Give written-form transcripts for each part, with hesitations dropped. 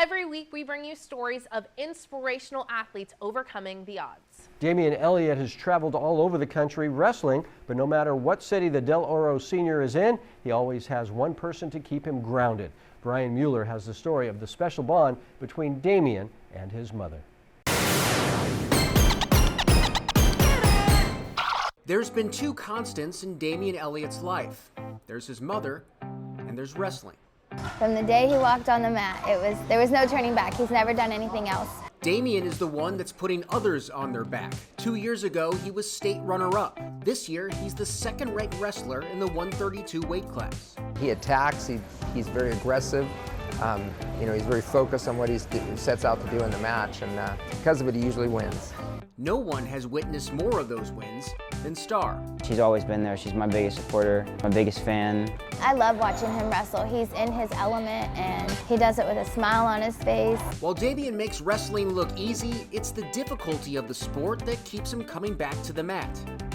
Every week we bring you stories of inspirational athletes overcoming the odds. Damion Elliott has traveled all over the country wrestling, but no matter what city the Del Oro senior is in, he always has one person to keep him grounded. Brian Mueller has the story of the special bond between Damion and his mother. There's been two constants in Damion Elliott's life. There's his mother, and there's wrestling. From the day he walked on the mat, there was no turning back. He's never done anything else. Damion is the one that's putting others on their back. 2 years ago, he was state runner-up. This year, he's the second-ranked wrestler in the 132 weight class. He attacks, he's very aggressive. He's very focused on what he sets out to do in the match, and because of it, he usually wins. No one has witnessed more of those wins than Star. She's always been there. She's my biggest supporter, my biggest fan. I love watching him wrestle. He's in his element, and he does it with a smile on his face. While Damion makes wrestling look easy, it's the difficulty of the sport that keeps him coming back to the mat.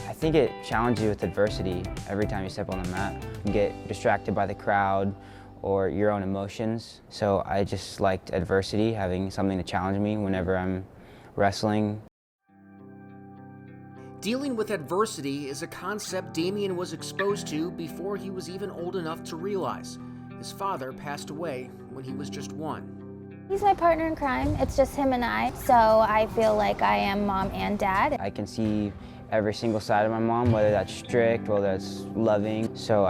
I think it challenges you with adversity every time you step on the mat. You get distracted by the crowd or your own emotions. So I just liked adversity, having something to challenge me whenever I'm wrestling. Dealing with adversity is a concept Damion was exposed to before he was even old enough to realize. His father passed away when he was just 1. He's my partner in crime. It's just him and I, so I feel like I am mom and dad. I can see every single side of my mom, whether that's strict, whether that's loving. So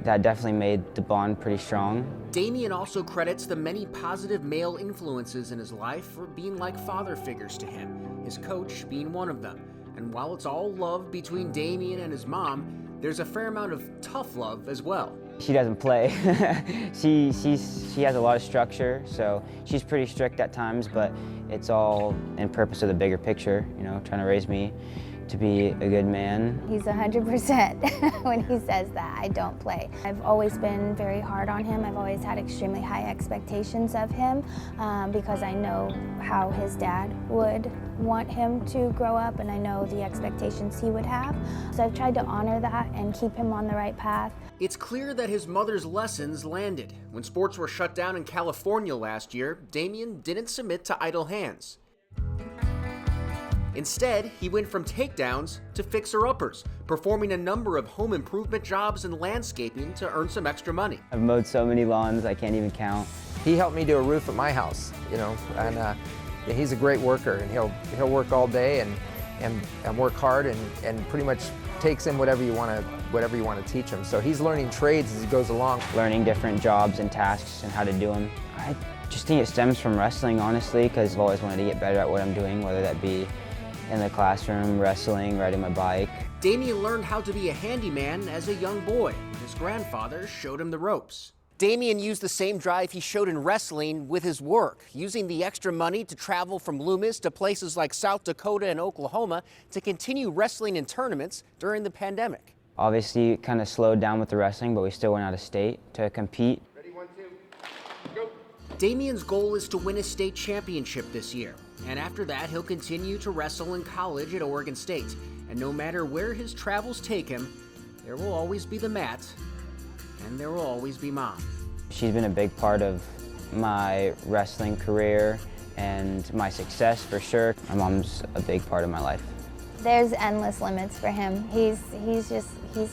that definitely made the bond pretty strong. Damion also credits the many positive male influences in his life for being like father figures to him, his coach being one of them. And while it's all love between Damion and his mom, there's a fair amount of tough love as well. She doesn't play. she has a lot of structure, so she's pretty strict at times, but it's all in purpose of the bigger picture, trying to raise me to be a good man. He's 100% when he says that. I don't play. I've always been very hard on him. I've always had extremely high expectations of him because I know how his dad would want him to grow up, and I know the expectations he would have. So I've tried to honor that and keep him on the right path. It's clear that his mother's lessons landed. When sports were shut down in California last year, Damion didn't submit to idle hands. Instead, he went from takedowns to fixer-uppers, performing a number of home improvement jobs and landscaping to earn some extra money. I've mowed so many lawns, I can't even count. He helped me do a roof at my house, and he's a great worker, and he'll work all day and work hard and pretty much takes in whatever you want to teach him. So he's learning trades as he goes along. Learning different jobs and tasks and how to do them. I just think it stems from wrestling, honestly, because I've always wanted to get better at what I'm doing, whether that be in the classroom, wrestling, riding my bike. Damion learned how to be a handyman as a young boy. His grandfather showed him the ropes. Damion used the same drive he showed in wrestling with his work, using the extra money to travel from Loomis to places like South Dakota and Oklahoma to continue wrestling in tournaments during the pandemic. Obviously, it kind of slowed down with the wrestling, but we still went out of state to compete. Ready, 1, 2, go. Damion's goal is to win a state championship this year, and after that he'll continue to wrestle in college at Oregon State. And no matter where his travels take him, there will always be the mat, and there will always be Mom. She's been a big part of my wrestling career and my success for sure. My mom's a big part of my life. There's endless limits for him. He's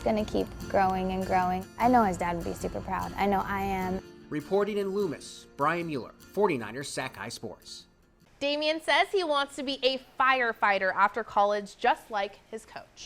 gonna keep growing and growing. I know his dad would be super proud. I know I am. Reporting in Loomis, Brian Mueller, 49ers Sac-Hi Sports. Damion says he wants to be a firefighter after college, just like his coach.